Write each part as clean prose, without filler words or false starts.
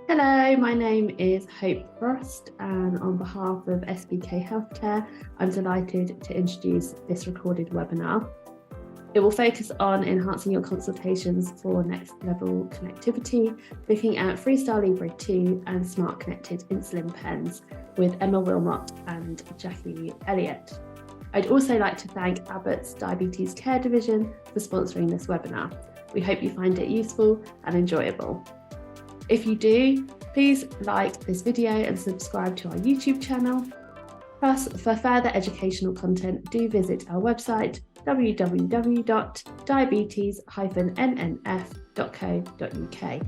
Hello, my name is Hope Frost, and on behalf of SBK Healthcare, I'm delighted to introduce this recorded webinar. It will focus on enhancing your consultations for next level connectivity, looking at FreeStyle Libre 2 and Smart Connected Insulin Pens with Emma Wilmot and Jackie Elliott. I'd also like to thank Abbott's Diabetes Care Division for sponsoring this webinar. We hope you find it useful and enjoyable. If you do, please like this video and subscribe to our YouTube channel. Plus, for further educational content, do visit our website www.diabetes-nnf.co.uk.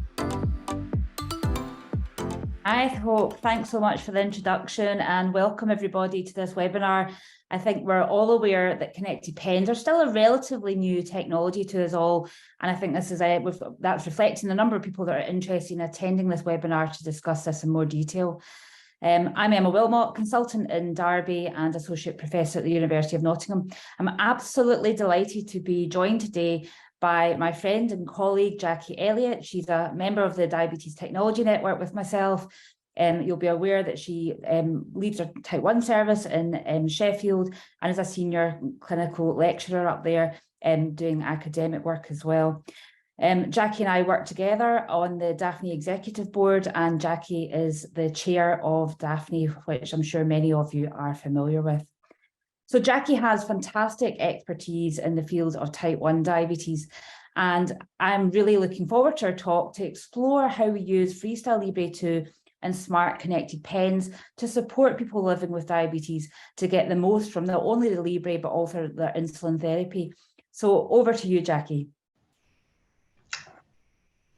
Hi, Hope. Thanks so much for the introduction and welcome everybody to this webinar. I think we're all aware that connected pens are still a relatively new technology to us all. And I think this is that's reflecting the number of people that are interested in attending this webinar to discuss this in more detail. I'm Emma Wilmot, consultant in Derby and associate professor at the University of Nottingham. I'm absolutely delighted to be joined today by my friend and colleague, Jackie Elliott. She's a member of the Diabetes Technology Network with myself. You'll be aware that she leads our Type 1 service in Sheffield and is a senior clinical lecturer up there doing academic work as well. Jackie and I work together on the Daphne Executive Board, and Jackie is the chair of Daphne, which I'm sure many of you are familiar with. So Jackie has fantastic expertise in the field of Type 1 diabetes, and I'm really looking forward to our talk to explore how we use FreeStyle Libre 2 and Smart Connected Pens to support people living with diabetes to get the most from not only the Libre, but also their insulin therapy. So over to you, Jackie.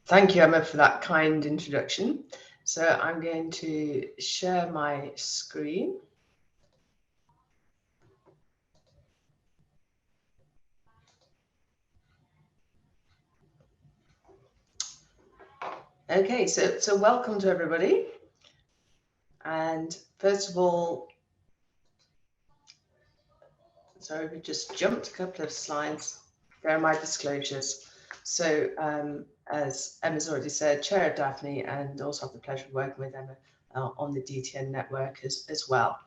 Thank you, Emma, for that kind introduction. So I'm going to share my screen. Okay, so welcome to everybody. And first of all, sorry, we just jumped a couple of slides. There are my disclosures. So as Emma's already said, chair of Daphne, and also have the pleasure of working with Emma on the DTN network as well.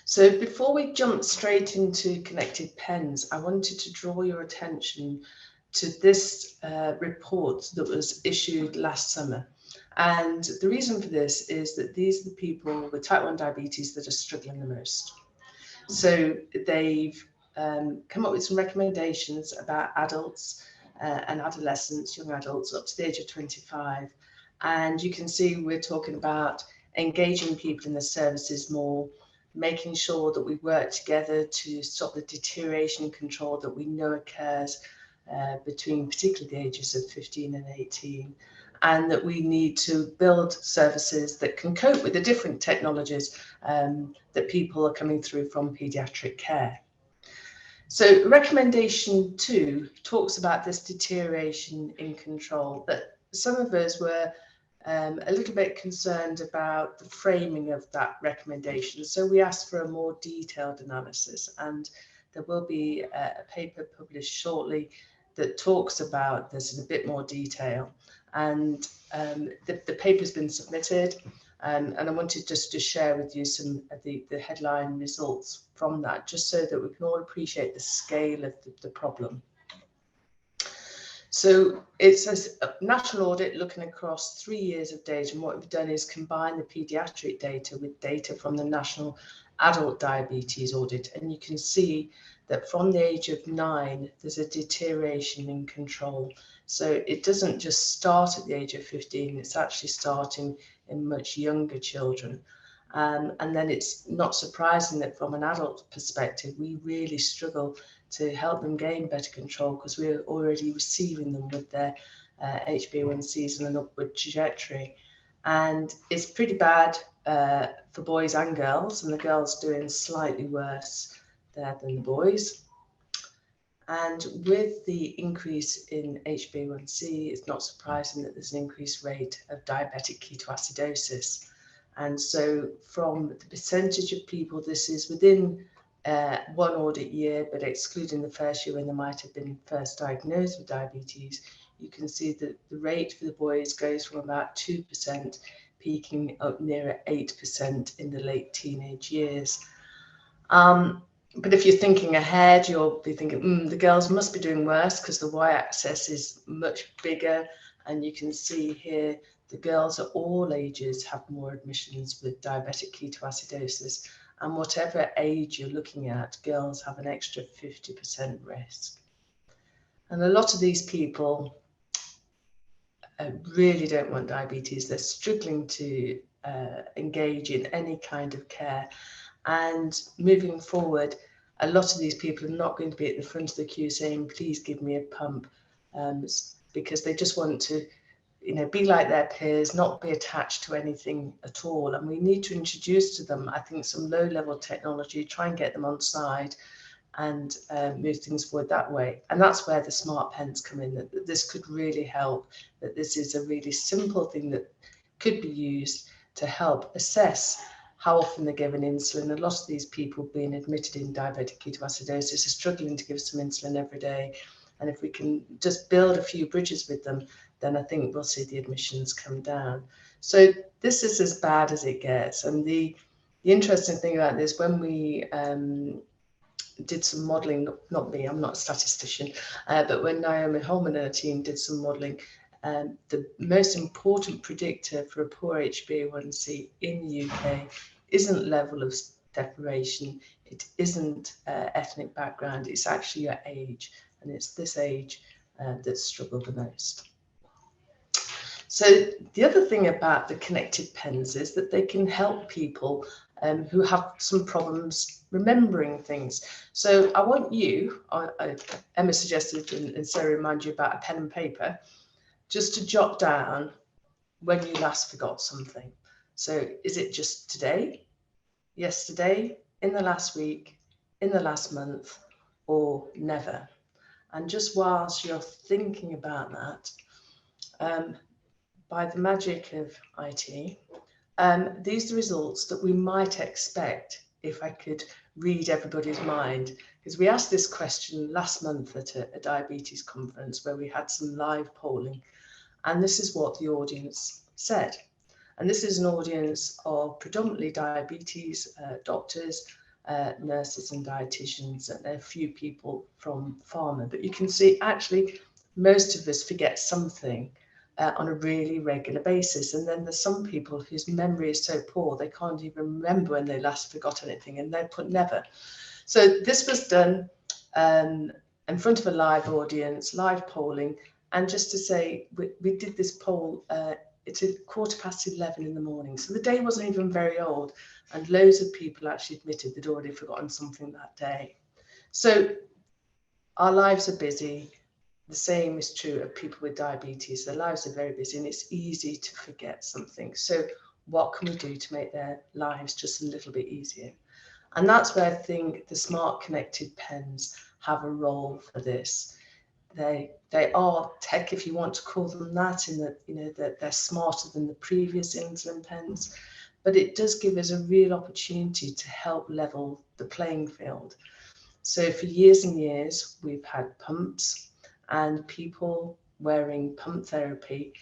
So before we jump straight into connected pens, I wanted to draw your attention to this report that was issued last summer. And the reason for this is that these are the people with type 1 diabetes that are struggling the most. So they've come up with some recommendations about adults and adolescents, young adults up to the age of 25. And you can see we're talking about engaging people in the services more, making sure that we work together to stop the deterioration and control that we know occurs between particularly the ages of 15 and 18, and that we need to build services that can cope with the different technologies that people are coming through from paediatric care. So recommendation 2 talks about this deterioration in control, but some of us were a little bit concerned about the framing of that recommendation. So we asked for a more detailed analysis, and there will be a paper published shortly that talks about this in a bit more detail. And the paper's been submitted, and I wanted just to share with you some of the headline results from that, just so that we can all appreciate the scale of the problem. So it's a national audit looking across 3 years of data, and what we've done is combine the paediatric data with data from the National Adult Diabetes Audit, and you can see that from the age of 9, there's a deterioration in control. So it doesn't just start at the age of 15, it's actually starting in much younger children. And then it's not surprising that from an adult perspective, we really struggle to help them gain better control because we're already receiving them with their HbA1cs and an upward trajectory. And it's pretty bad for boys and girls, and the girls doing slightly worse there than the boys. And with the increase in HbA1c, it's not surprising that there's an increased rate of diabetic ketoacidosis. And so from the percentage of people, this is within one audit year, but excluding the first year when they might have been first diagnosed with diabetes, you can see that the rate for the boys goes from about 2%, peaking up nearer 8% in the late teenage years. But if you're thinking ahead, you'll be thinking, the girls must be doing worse because the y-axis is much bigger. And you can see here, the girls at all ages have more admissions with diabetic ketoacidosis. And whatever age you're looking at, girls have an extra 50% risk. And a lot of these people really don't want diabetes. They're struggling to engage in any kind of care. And moving forward, a lot of these people are not going to be at the front of the queue saying, please give me a pump, because they just want to, be like their peers, not be attached to anything at all. And we need to introduce to them, I think, some low-level technology, try and get them on side and move things forward that way. And that's where the smart pens come in, that this could really help, that this is a really simple thing that could be used to help assess how often they're given insulin. A lot of these people being admitted in diabetic ketoacidosis are struggling to give some insulin every day. And if we can just build a few bridges with them, then I think we'll see the admissions come down. So this is as bad as it gets. And the interesting thing about this, when we did some modelling, not me, I'm not a statistician, but when Naomi Holman and her team did some modelling, the most important predictor for a poor HbA1c in the UK isn't level of deprivation, it isn't ethnic background, it's actually your age, and it's this age that's struggled the most. So the other thing about the connected pens is that they can help people who have some problems remembering things. So I want you, Emma suggested, and Sarah remind you about a pen and paper, just to jot down when you last forgot something. So is it just today, yesterday, in the last week, in the last month, or never? And just whilst you're thinking about that, by the magic of IT, these are the results that we might expect if I could read everybody's mind. Because we asked this question last month at a diabetes conference where we had some live polling, and this is what the audience said. And this is an audience of predominantly diabetes doctors, nurses and dietitians, and a few people from pharma. But you can see actually most of us forget something on a really regular basis. And then there's some people whose memory is so poor they can't even remember when they last forgot anything, and they put never. So this was done in front of a live audience, live polling. And just to say, we did this poll, it's 11:15 in the morning. So the day wasn't even very old. And loads of people actually admitted they'd already forgotten something that day. So our lives are busy. The same is true of people with diabetes. Their lives are very busy and it's easy to forget something. So what can we do to make their lives just a little bit easier? And that's where I think the smart connected pens have a role for this. They are tech, if you want to call them that, in that that they're smarter than the previous insulin pens, but it does give us a real opportunity to help level the playing field. So for years and years, we've had pumps and people wearing pump therapy.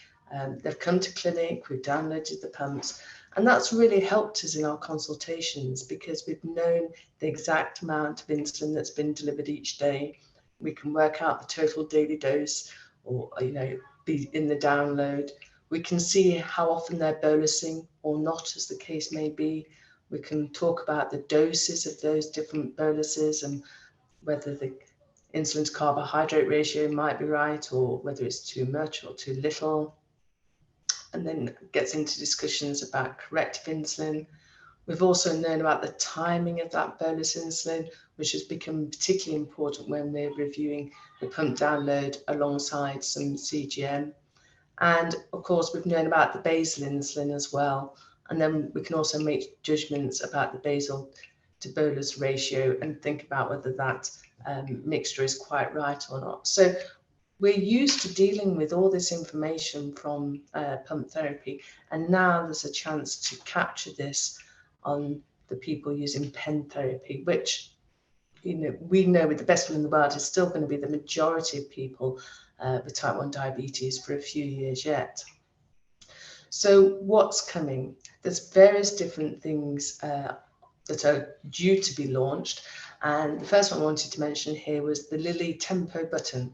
They've come to clinic, we've downloaded the pumps, and that's really helped us in our consultations because we've known the exact amount of insulin that's been delivered each day. We can work out the total daily dose, or be in the download. We can see how often they're bolusing or not, as the case may be. We can talk about the doses of those different boluses and whether the insulin to carbohydrate ratio might be right, or whether it's too much or too little. And then gets into discussions about corrective insulin. We've also known about the timing of that bolus insulin, which has become particularly important when we're reviewing the pump download alongside some CGM. And of course, we've known about the basal insulin as well. And then we can also make judgments about the basal to bolus ratio and think about whether that mixture is quite right or not. So we're used to dealing with all this information from pump therapy. And now there's a chance to capture this on the people using pen therapy, which we know with the best will in the world, it's still going to be the majority of people with type 1 diabetes for a few years yet. So what's coming? There's various different things that are due to be launched. And the first one I wanted to mention here was the Lilly Tempo button.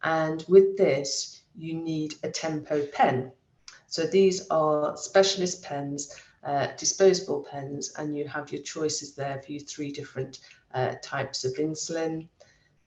And with this, you need a Tempo pen. So these are specialist pens, disposable pens, and you have your choices there for your 3 different types of insulin.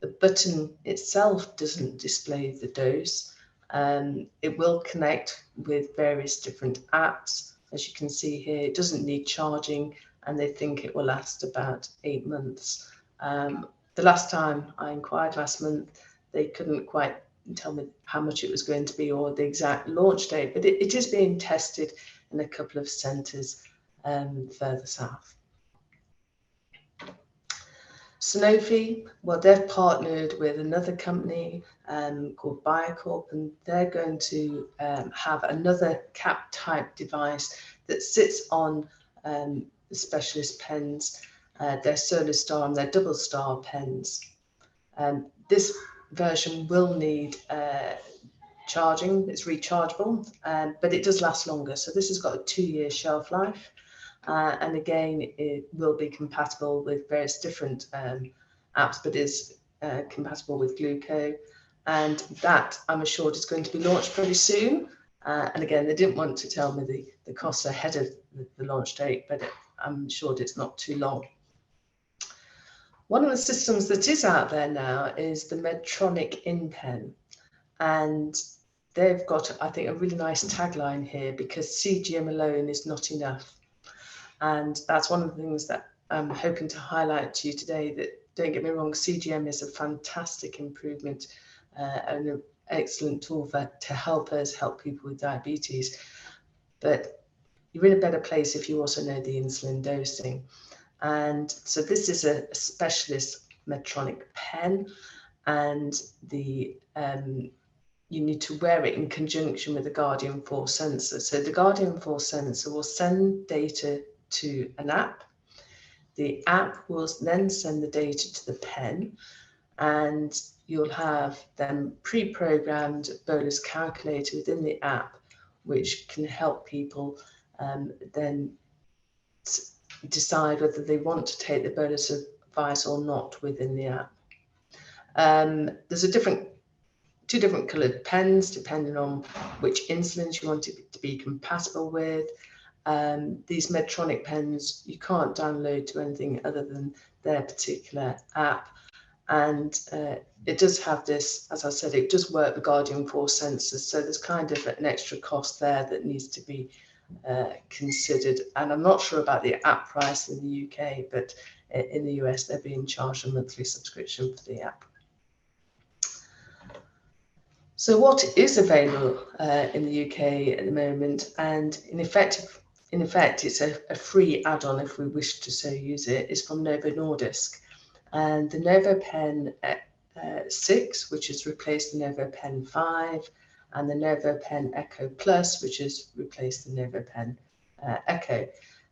The button itself doesn't display the dose. It will connect with various different apps. As you can see here, it doesn't need charging, and they think it will last about 8 months. The last time I inquired last month, they couldn't quite tell me how much it was going to be or the exact launch date, but it is being tested in a couple of centres further south. Sanofi, well, they've partnered with another company called Biocorp, and they're going to have another cap type device that sits on the specialist pens, their Solar Star and their Double Star pens. This version will need charging. It's rechargeable, but it does last longer. So this has got a 2-year shelf life. And again, it will be compatible with various different apps, but is compatible with Gluco. And that, I'm assured, is going to be launched pretty soon. And again, they didn't want to tell me the costs ahead of the launch date, but I'm sure it's not too long. One of the systems that is out there now is the Medtronic InPen. And they've got, I think, a really nice tagline here, because CGM alone is not enough. And that's one of the things that I'm hoping to highlight to you today, that, don't get me wrong, CGM is a fantastic improvement and an excellent tool to help us help people with diabetes. But you're in a better place if you also know the insulin dosing. And so this is a specialist Medtronic pen, and the you need to wear it in conjunction with the Guardian 4 sensor. So the Guardian 4 sensor will send data to an app. The app will then send the data to the pen, and you'll have them pre-programmed bolus calculator within the app, which can help people then decide whether they want to take the bolus advice or not within the app. There's two different coloured pens depending on which insulins you want it to be compatible with. These Medtronic pens, you can't download to anything other than their particular app. And it does have this, as I said, it does work the Guardian 4 sensors. So there's kind of an extra cost there that needs to be considered. And I'm not sure about the app price in the UK, but in the US, they're being charged a monthly subscription for the app. So what is available in the UK at the moment, and in effect, it's a free add-on if we wish to so use it, is from Novo Nordisk. And the Novo Pen 6, which has replaced the Novo Pen 5, and the Novo Pen Echo Plus, which has replaced the Novo Pen Echo.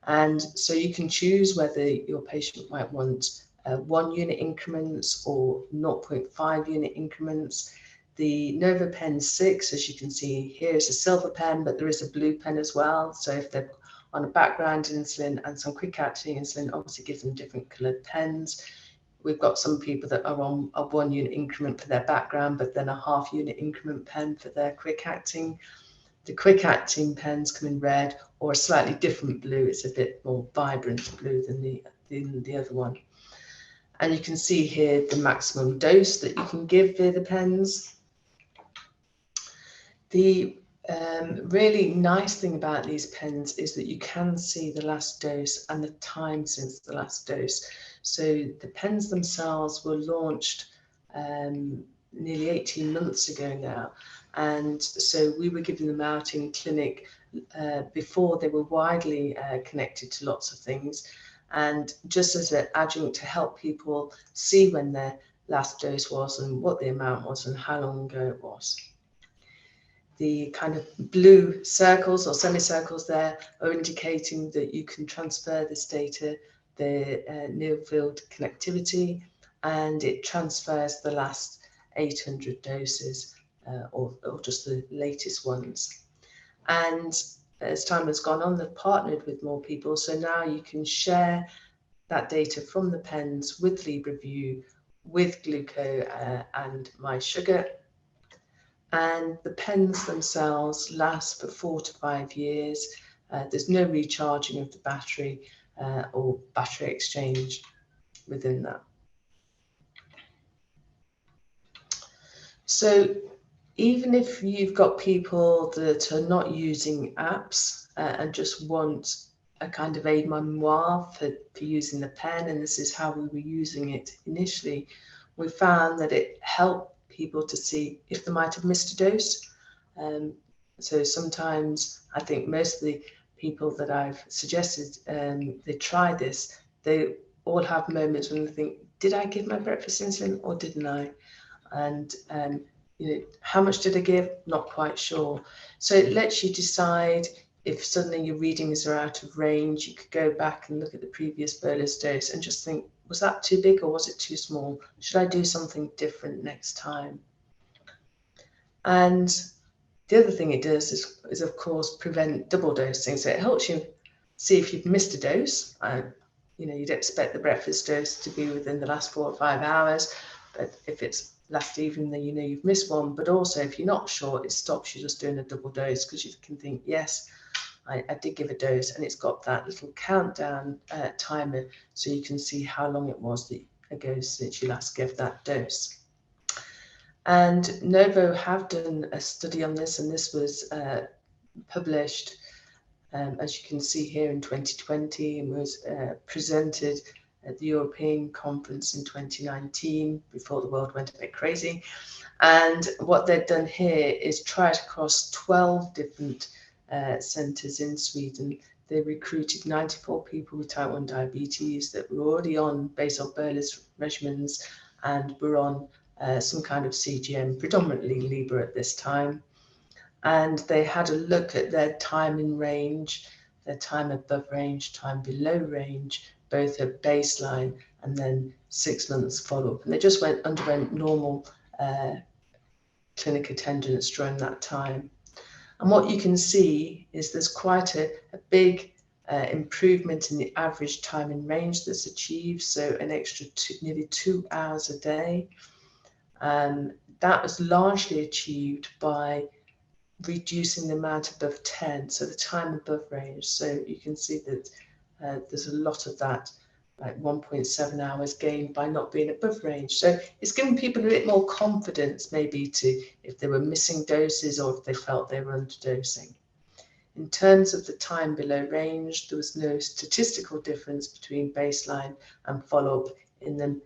And so you can choose whether your patient might want 1 unit increments or 0.5 unit increments. The Novo Pen 6, as you can see here, is a silver pen, but there is a blue pen as well. So if they're on a background insulin and some quick-acting insulin, obviously give them different coloured pens. We've got some people that are on a 1 unit increment for their background, but then a half unit increment pen for their quick-acting. The quick-acting pens come in red or a slightly different blue. It's a bit more vibrant blue than the other one. And you can see here the maximum dose that you can give via the pens. The really nice thing about these pens is that you can see the last dose and the time since the last dose. So the pens themselves were launched nearly 18 months ago now. And so we were giving them out in clinic before they were widely connected to lots of things. And just as an adjunct to help people see when their last dose was and what the amount was and how long ago it was. The kind of blue circles or semicircles there are indicating that you can transfer this data, the near field connectivity, and it transfers the last 800 doses or just the latest ones. And as time has gone on, they've partnered with more people, so now you can share that data from the pens with LibreView, with Gluco and My Sugar. And the pens themselves last for 4 to 5 years. There's no recharging of the battery or battery exchange within that. So even if you've got people that are not using apps and just want a kind of aide-memoire for using the pen, and this is how we were using it initially, we found that it helped people to see if they might have missed a dose. So sometimes I think most of the people that I've suggested they try this, they all have moments when they think, did I give my breakfast insulin or didn't I? And you know, how much did I give? Not quite sure. So it lets you decide if suddenly your readings are out of range. You could go back and look at the previous bolus dose and just think, was that too big or was it too small? Should I do something different next time? And the other thing it does is of course prevent double dosing. So it helps you see if you've missed a dose. You know, you'd expect the breakfast dose to be within the last 4 or 5 hours, but if it's last evening, then you know you've missed one. But also, if you're not sure, it stops you just doing a double dose, because you can think, yes, I did give a dose, and it's got that little countdown timer, so you can see how long it was ago since you last gave that dose. And Novo have done a study on this, and this was published, as you can see here, in 2020, and was presented at the European conference in 2019, before the world went a bit crazy. And what they've done here is try it across 12 different centres in Sweden. They recruited 94 people with type 1 diabetes that were already on basal bolus regimens and were on some kind of CGM, predominantly Libre at this time. And they had a look at their time in range, their time above range, time below range, both at baseline and then 6 months follow-up. And they just underwent normal clinic attendance during that time. And what you can see is there's quite a big improvement in the average time in range that's achieved, so an extra nearly 2 hours a day. That was largely achieved by reducing the amount above 10, so the time above range. So you can see that there's a lot of that, like 1.7 hours gained by not being above range. So it's giving people a bit more confidence, maybe, to if they were missing doses or if they felt they were underdosing. In terms of the time below range, there was no statistical difference between baseline and follow-up in the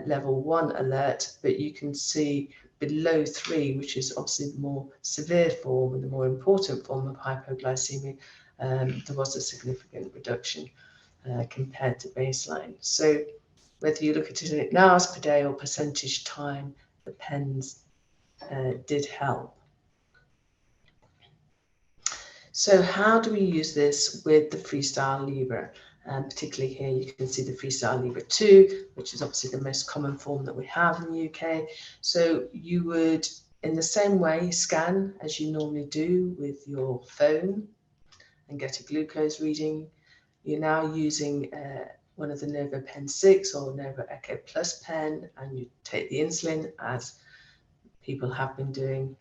level 1 alert, but you can see below 3, which is obviously the more severe form and the more important form of hypoglycemia, there was a significant reduction compared to baseline. So whether you look at it in hours per day or percentage time, the pens did help. So how do we use this with the FreeStyle Libre? Particularly here, you can see the FreeStyle Libre 2, which is obviously the most common form that we have in the UK. So you would, in the same way, scan as you normally do with your phone and get a glucose reading. You're now using one of the Novo Pen 6 or Novo Echo Plus pen, and you take the insulin, as people have been doing.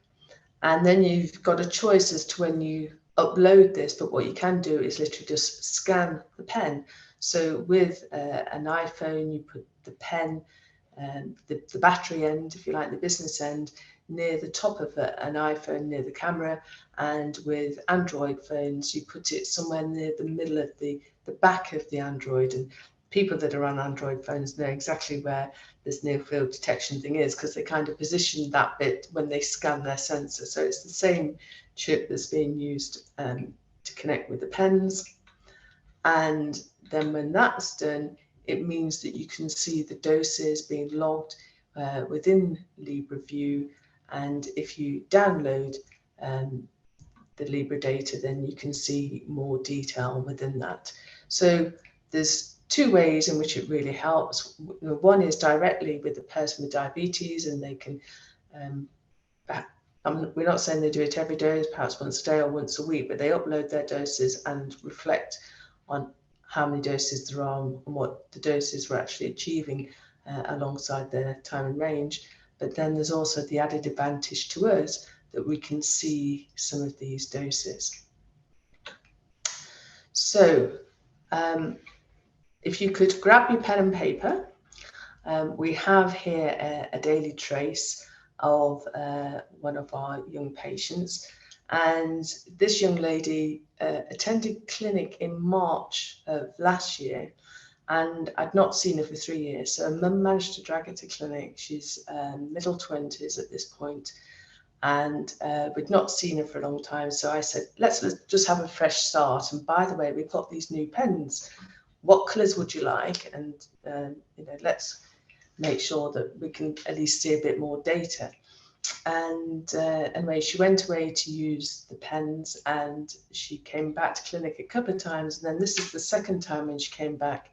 And then you've got a choice as to when you upload this, but what you can do is literally just scan the pen. So with an iPhone, you put the pen, the battery end, if you like, the business end, near the top of an iPhone, near the camera. And with Android phones, you put it somewhere near the middle of the back of the Android. And people that are on Android phones know exactly where this near field detection thing is, because they kind of position that bit when they scan their sensor. So it's the same chip that's being used to connect with the pens. And then when that's done, it means that you can see the doses being logged within LibreView. And if you download the Libre data, then you can see more detail within that. So there's two ways in which it really helps. One is directly with the person with diabetes, and they can, we're not saying they do it every day, perhaps once a day or once a week, but they upload their doses and reflect on how many doses there are and what the doses we're actually achieving alongside their time and range. But then there's also the added advantage to us that we can see some of these doses. So if you could grab your pen and paper, we have here a daily trace of one of our young patients. And this young lady attended clinic in March of last year, and I'd not seen her for 3 years. So mum managed to drag her to clinic. She's middle 20s at this point, and we'd not seen her for a long time. So I said, let's just have a fresh start. And by the way, we've got these new pens. What colours would you like? And let's make sure that we can at least see a bit more data. And anyway, she went away to use the pens, and she came back to clinic a couple of times. And then this is the second time when she came back,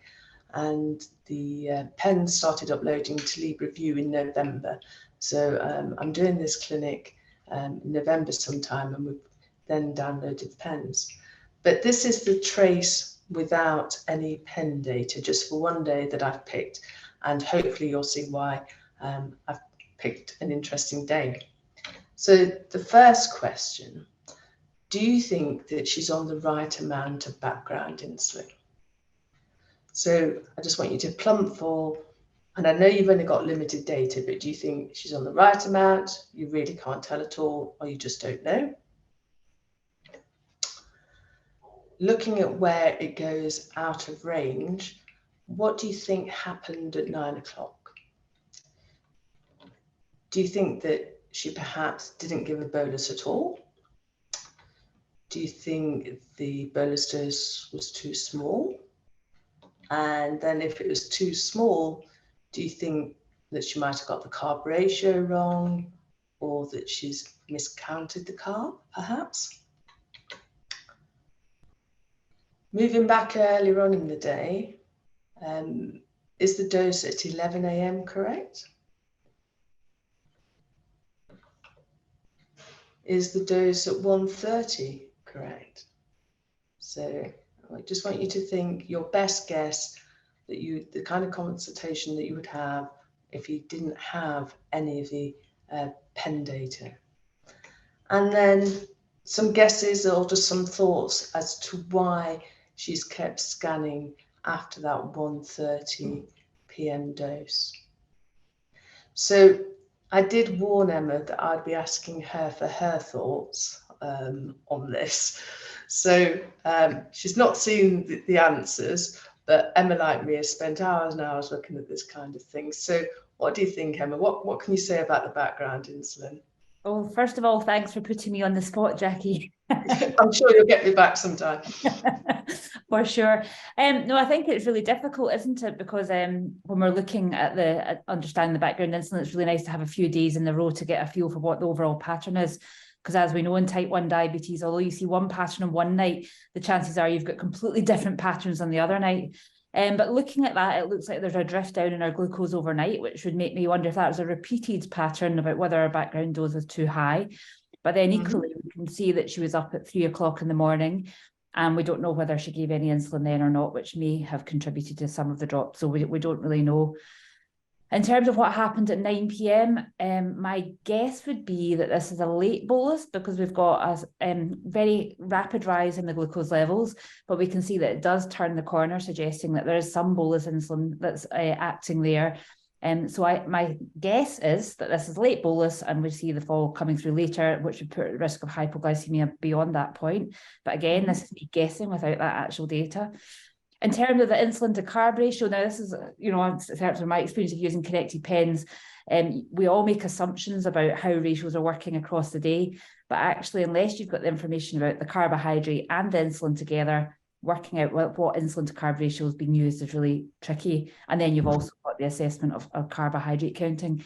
and the pens started uploading to Libre View in November. So I'm doing this clinic in November sometime, and we've then downloaded the pens. But this is the trace without any pen data, just for one day that I've picked. And hopefully you'll see why I've picked an interesting day. So the first question, do you think that she's on the right amount of background insulin? So I just want you to plump for, and I know you've only got limited data, but do you think she's on the right amount? You really can't tell at all, or you just don't know? Looking at where it goes out of range, what do you think happened at 9 o'clock? Do you think that she perhaps didn't give a bolus at all? Do you think the bolus dose was too small? And then if it was too small, do you think that she might have got the carb ratio wrong, or that she's miscounted the carb, perhaps? Moving back earlier on in the day, is the dose at 11 a.m. correct? Is the dose at 1:30 correct? So I just want you to think your best guess, that the kind of consultation that you would have if you didn't have any of the pen data. And then some guesses or just some thoughts as to why she's kept scanning after that 1:30 p.m. dose. So I did warn Emma that I'd be asking her for her thoughts on this. So she's not seen the answers, but Emma, like me, has spent hours and hours looking at this kind of thing. So what do you think, Emma? What can you say about the background insulin? Well, first of all, thanks for putting me on the spot, Jackie. I'm sure you'll get me back sometime. For sure. No, I think it's really difficult, isn't it? Because when we're looking at understanding the background insulin, it's really nice to have a few days in a row to get a feel for what the overall pattern is. Because as we know in type 1 diabetes, although you see one pattern on one night, the chances are you've got completely different patterns on the other night. But looking at that, it looks like there's a drift down in our glucose overnight, which would make me wonder if that was a repeated pattern about whether our background dose was too high. But then equally, we can see that she was up at 3 o'clock in the morning, and we don't know whether she gave any insulin then or not, which may have contributed to some of the drops. So we don't really know. In terms of what happened at 9 p.m, my guess would be that this is a late bolus, because we've got a very rapid rise in the glucose levels, but we can see that it does turn the corner, suggesting that there is some bolus insulin that's acting there. So my guess is that this is late bolus, and we see the fall coming through later, which would put at risk of hypoglycemia beyond that point. But again, this is me guessing without that actual data. In terms of the insulin to carb ratio, now this is, in terms of my experience of using connected pens, we all make assumptions about how ratios are working across the day, but actually, unless you've got the information about the carbohydrate and the insulin together, working out what insulin to carb ratio is being used is really tricky. And then you've also got the assessment of carbohydrate counting.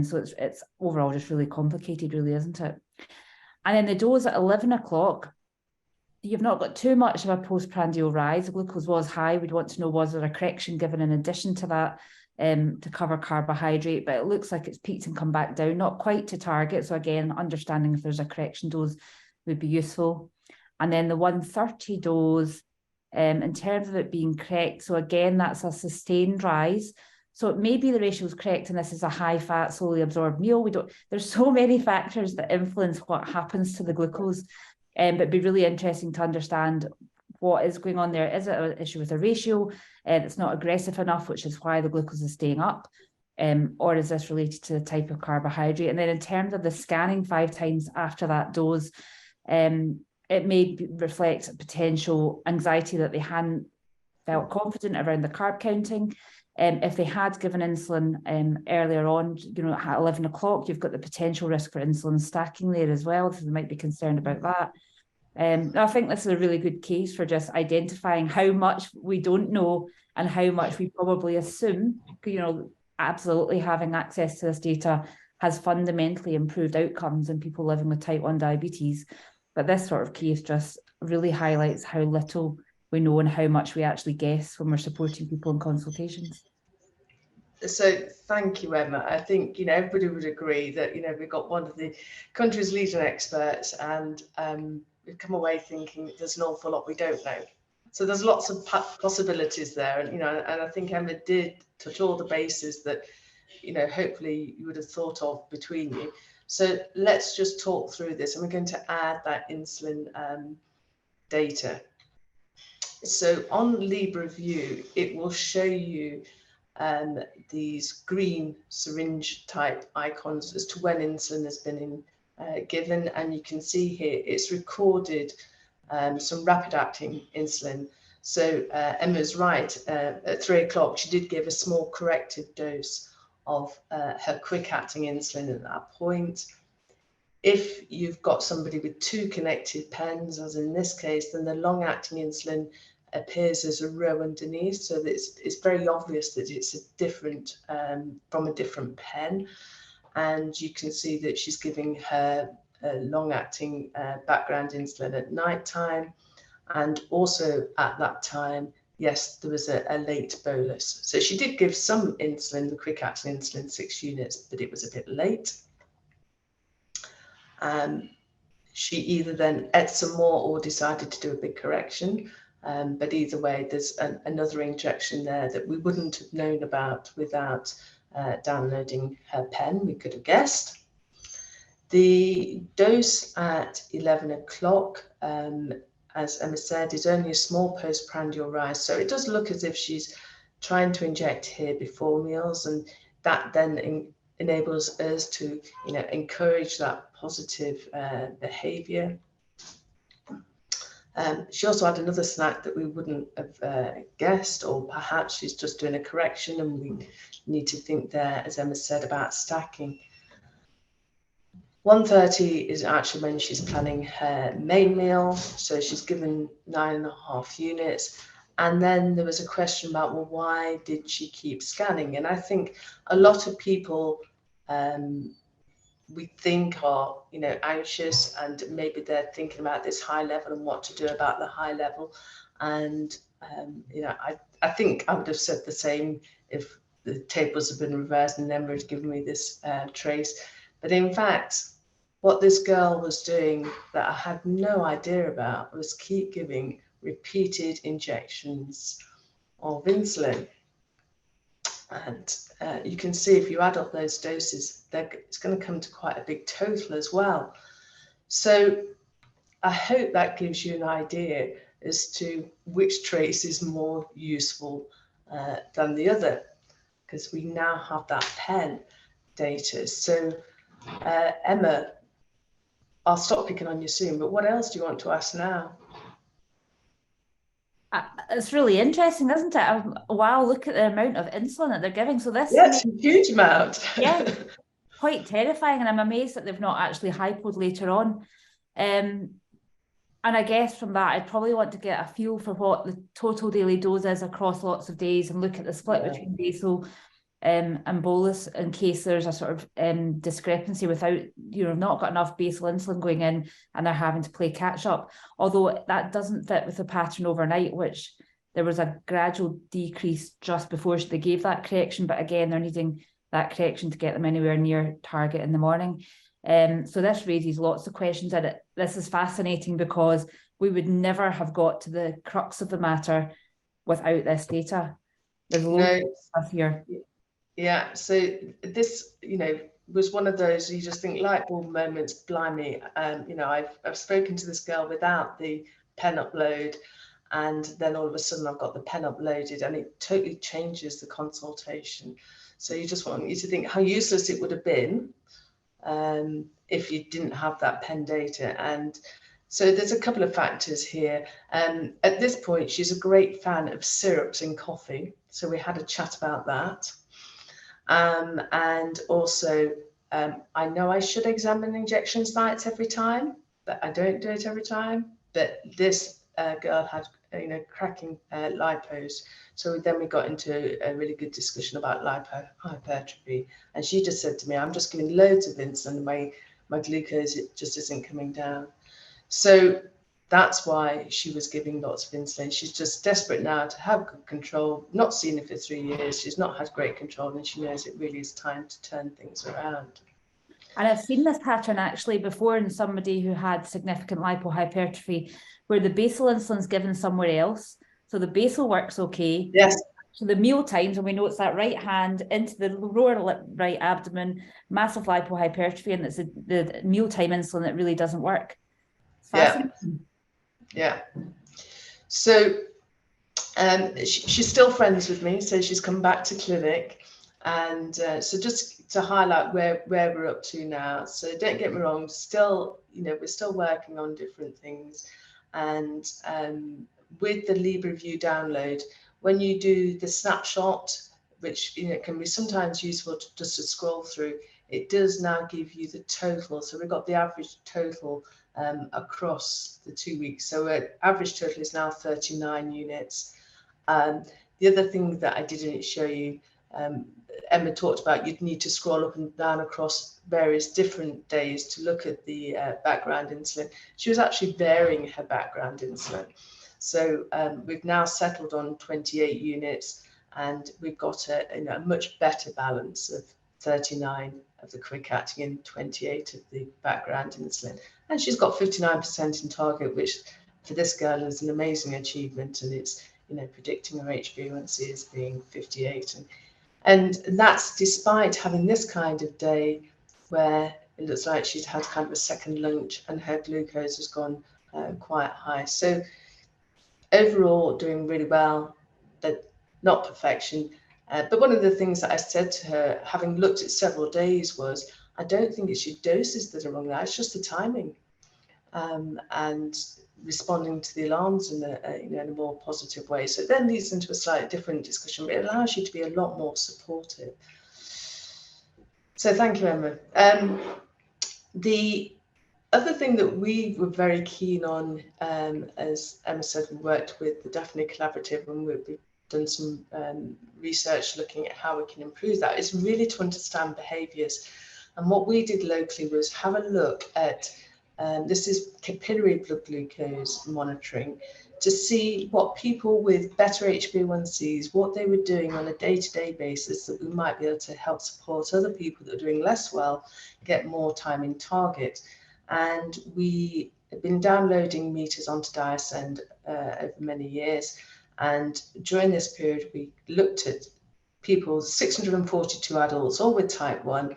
So it's overall just really complicated, really, isn't it? And then the dose at 11 o'clock, you've not got too much of a postprandial rise. The glucose was high. We'd want to know, was there a correction given in addition to that to cover carbohydrate? But it looks like it's peaked and come back down, not quite to target. So again, understanding if there's a correction dose would be useful. And then the 130 dose, in terms of it being correct, so again, that's a sustained rise. So maybe the ratio is correct, and this is a high-fat, slowly absorbed meal. There's so many factors that influence what happens to the glucose, but it'd be really interesting to understand what is going on there. Is it an issue with the ratio? It's not aggressive enough, which is why the glucose is staying up, or is this related to the type of carbohydrate? And then in terms of the scanning 5 times after that dose, it may reflect potential anxiety that they hadn't felt confident around the carb counting. If they had given insulin earlier on, at 11 o'clock, you've got the potential risk for insulin stacking there as well, so they might be concerned about that. I think this is a really good case for just identifying how much we don't know and how much we probably assume. Absolutely having access to this data has fundamentally improved outcomes in people living with type 1 diabetes. But this sort of case just really highlights how little we know and how much we actually guess when we're supporting people in consultations. So thank you, Emma. I think, everybody would agree that, we've got one of the country's leading experts, and we've come away thinking there's an awful lot we don't know. So there's lots of possibilities there. And, and I think Emma did touch all the bases that, hopefully you would have thought of between you. So let's just talk through this, and we're going to add that insulin data. So on Libre View, it will show you these green syringe type icons as to when insulin has been given, and you can see here it's recorded some rapid acting insulin. So Emma's right, at 3 o'clock she did give a small corrective dose of her quick acting insulin at that point. If you've got somebody with 2 connected pens, as in this case, then the long acting insulin appears as a row underneath, so that it's very obvious that it's a different from a different pen. And you can see that she's giving her long-acting background insulin at night time, and also at that time, yes, there was a late bolus. So she did give some insulin, the quick-acting insulin, 6 units, but it was a bit late. She either then ate some more or decided to do a big correction. But either way, there's another injection there that we wouldn't have known about without downloading her pen. We could have guessed. The dose at 11 o'clock, as Emma said, is only a small postprandial rise. So it does look as if she's trying to inject here before meals, and that then enables us to, encourage that positive behavior. She also had another snack that we wouldn't have guessed, or perhaps she's just doing a correction, and we need to think there, as Emma said, about stacking. 1:30 is actually when she's planning her main meal, so she's given 9.5 units. And then there was a question about, well, why did she keep scanning? And I think a lot of people we think are, anxious, and maybe they're thinking about this high level and what to do about the high level. And, I think I would have said the same if the tables had been reversed and Emma had given me this trace. But in fact, what this girl was doing that I had no idea about was keep giving repeated injections of insulin. And you can see if you add up those doses, it's going to come to quite a big total as well. So I hope that gives you an idea as to which trace is more useful than the other, because we now have that pen data. So Emma, I'll stop picking on you soon, but what else do you want to ask now? It's really interesting, isn't it? Wow, look at the amount of insulin that they're giving. So this is a huge amount. Yeah, quite terrifying, and I'm amazed that they've not actually hypoed later on. And I guess from that, I'd probably want to get a feel for what the total daily dose is across lots of days and look at the split between days. So and bolus in case there's a sort of discrepancy without, not got enough basal insulin going in and they're having to play catch up. Although that doesn't fit with the pattern overnight, which there was a gradual decrease just before they gave that correction. But again, they're needing that correction to get them anywhere near target in the morning. So this raises lots of questions, and this is fascinating because we would never have got to the crux of the matter without this data. There's loads of stuff here. Yeah, so this, was one of those you just think light bulb moments, blimey. I've spoken to this girl without the pen upload, and then all of a sudden I've got the pen uploaded, and it totally changes the consultation. So you just want you to think how useless it would have been if you didn't have that pen data. And so there's a couple of factors here. At this point, she's a great fan of syrups in coffee. So we had a chat about that. And also, I know I should examine injection sites every time, but I don't do it every time. But this girl had, cracking lipos. So then we got into a really good discussion about hypertrophy. And she just said to me, I'm just giving loads of insulin, and my glucose, it just isn't coming down. So that's why she was giving lots of insulin. She's just desperate now to have good control, not seen it for 3 years. She's not had great control, and she knows it really is time to turn things around. And I've seen this pattern actually before in somebody who had significant lipohypertrophy, where the basal insulin is given somewhere else. So the basal works okay. Yes. So the meal times, and we know it's that right hand into the lower lip, right abdomen, massive lipohypertrophy, and it's the mealtime insulin that really doesn't work. Yeah. So she's still friends with me, so she's come back to clinic. And so just to highlight where we're up to now. So don't get me wrong, still, we're still working on different things. And with the Libre View download, when you do the snapshot, which can be sometimes useful just to scroll through, it does now give you the total. So we've got the average total across the 2 weeks. So our average total is now 39 units. The other thing that I didn't show you, Emma talked about, you'd need to scroll up and down across various different days to look at the background insulin. She was actually varying her background insulin. So we've now settled on 28 units, and we've got a much better balance of 39 of the quick acting and 28 of the background insulin. And she's got 59% in target, which for this girl is an amazing achievement. And it's, predicting her HbA1c as being 58. And that's despite having this kind of day where it looks like she's had kind of a second lunch and her glucose has gone quite high. So overall, doing really well, but not perfection. But one of the things that I said to her, having looked at several days, was I don't think it's your doses that are wrong there, it's just the timing. And responding to the alarms in a more positive way. So it then leads into a slightly different discussion, but it allows you to be a lot more supportive. So thank you, Emma. The other thing that we were very keen on, as Emma said, we worked with the Daphne Collaborative, and we've done some research looking at how we can improve that, is really to understand behaviours. And what we did locally was have a look at this is capillary blood glucose monitoring, to see what people with better HbA1cs, what they were doing on a day-to-day basis, that we might be able to help support other people that are doing less well get more time in target. And we have been downloading meters onto Diasend over many years. And during this period, we looked at people, 642 adults, all with type 1,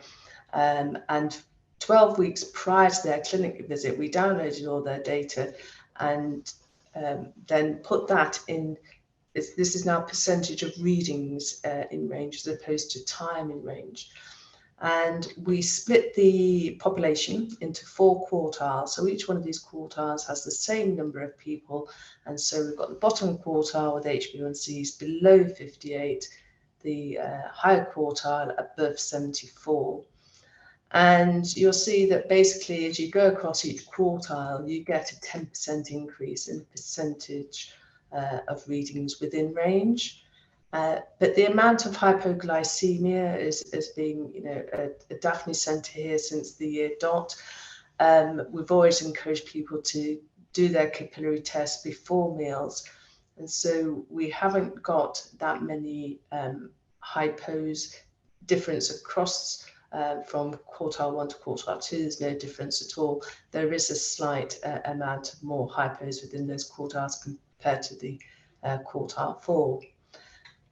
and 12 weeks prior to their clinic visit, we downloaded all their data and then put that in. This is now percentage of readings in range as opposed to time in range. And we split the population into 4 quartiles. So each one of these quartiles has the same number of people. And so we've got the bottom quartile with HbA1cs below 58, the higher quartile above 74. And you'll see that basically as you go across each quartile, you get a 10% increase in the percentage of readings within range. But the amount of hypoglycemia is being, a Daphne centre here since the year dot. We've always encouraged people to do their capillary tests before meals. And so we haven't got that many hypos difference across from quartile 1 to quartile 2. There's no difference at all. There is a slight amount of more hypos within those quartiles compared to the quartile 4.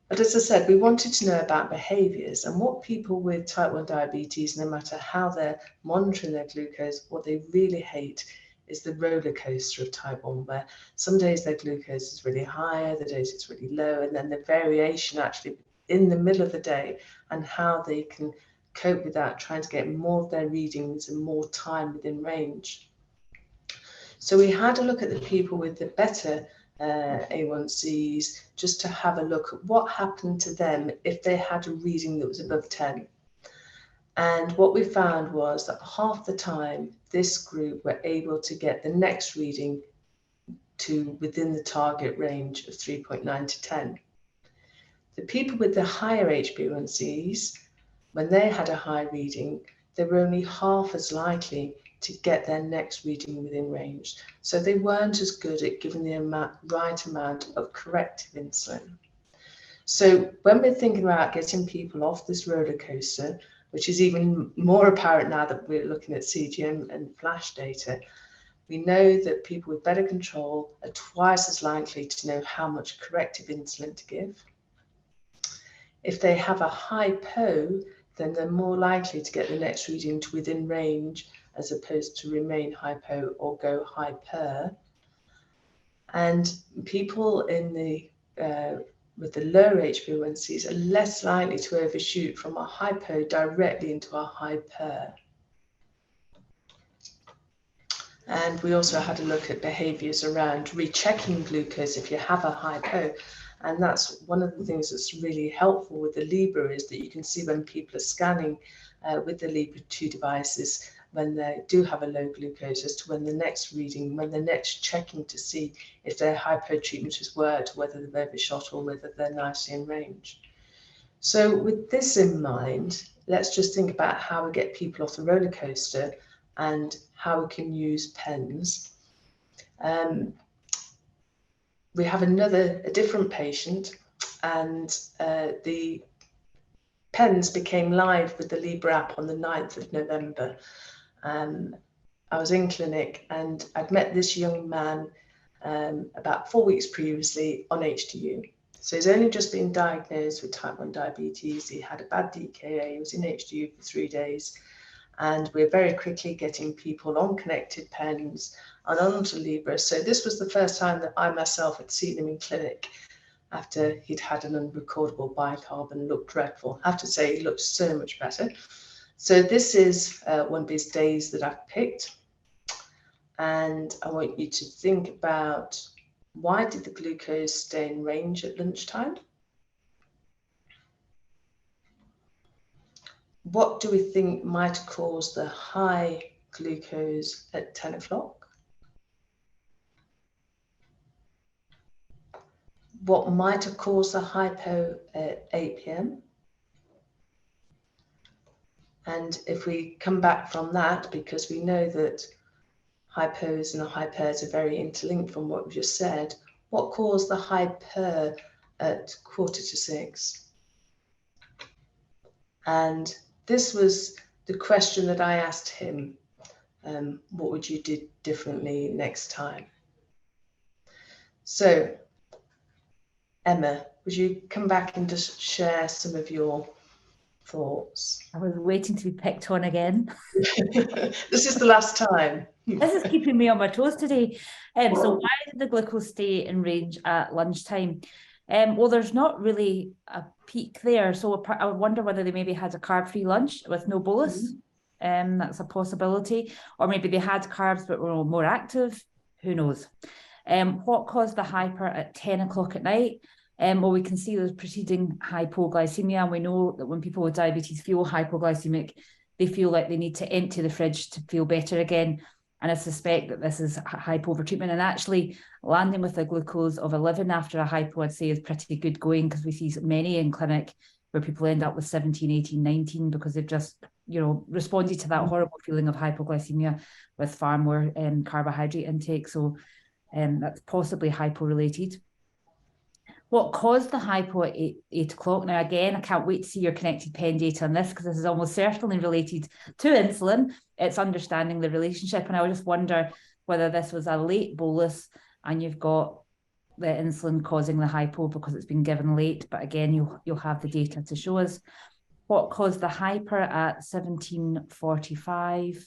But as I said, we wanted to know about behaviours, and what people with type 1 diabetes, no matter how they're monitoring their glucose, what they really hate is the roller coaster of type 1, where some days their glucose is really high, other days it's really low, and then the variation actually in the middle of the day, and how they can cope with that, trying to get more of their readings and more time within range. So we had a look at the people with the better A1Cs, just to have a look at what happened to them if they had a reading that was above 10. And what we found was that half the time this group were able to get the next reading to within the target range of 3.9 to 10. The people with the higher HbA1Cs, when they had a high reading, they were only half as likely to get their next reading within range. So they weren't as good at giving the right amount of corrective insulin. So when we're thinking about getting people off this roller coaster, which is even more apparent now that we're looking at CGM and flash data, we know that people with better control are twice as likely to know how much corrective insulin to give. If they have a hypo, then they're more likely to get the next reading to within range, as opposed to remain hypo or go hyper. And people in the with the lower HbA1Cs are less likely to overshoot from a hypo directly into a hyper. And we also had a look at behaviours around rechecking glucose if you have a hypo. And that's one of the things that's really helpful with the Libre, is that you can see when people are scanning with the Libre 2 devices, when they do have a low glucose, as to when the next reading, when the next checking to see if their hypo treatment has worked, whether they've overshot or whether they're nicely in range. So with this in mind, let's just think about how we get people off the roller coaster and how we can use pens. We have a different patient, and the pens became live with the Libre app on the 9th of November. I was in clinic and I'd met this young man about 4 weeks previously on HDU. So he's only just been diagnosed with type 1 diabetes. He had a bad DKA, he was in HDU for 3 days. And we're very quickly getting people on connected pens and onto Libre. So this was the first time that I myself had seen him in clinic after he'd had an unrecordable bicarb and looked dreadful. I have to say, he looked so much better. So this is one of his days that I've picked. And I want you to think about, why did the glucose stay in range at lunchtime? What do we think might cause the high glucose at 10 o'clock? What might have caused the hypo at 8 p.m? And if we come back from that, because we know that hypos and hypers are very interlinked from what we just said, what caused the hyper at 5:45? And this was the question that I asked him. What would you do differently next time? So, Emma, would you come back and just share some of your thoughts? I was waiting to be picked on again. This is the last time. This is keeping me on my toes today. So why did the glucose stay in range at lunchtime? Well, there's not really a peak there. So I wonder whether they maybe had a carb-free lunch with no bolus. That's a possibility. Or maybe they had carbs but were more active. Who knows? What caused the hyper at 10 o'clock at night? Well, we can see there's preceding hypoglycemia, and we know that when people with diabetes feel hypoglycemic, they feel like they need to empty the fridge to feel better again. And I suspect that this is hypo overtreatment, and actually landing with a glucose of 11 after a hypo, I'd say, is pretty good going, because we see many in clinic where people end up with 17, 18, 19 because they've just, responded to that horrible feeling of hypoglycemia with far more carbohydrate intake. So that's possibly hypo-related. What caused the hypo at 8 o'clock? Now, again, I can't wait to see your connected pen data on this, because this is almost certainly related to insulin. It's understanding the relationship. And I would just wonder whether this was a late bolus and you've got the insulin causing the hypo because it's been given late. But again, you'll have the data to show us. What caused the hyper at 17:45?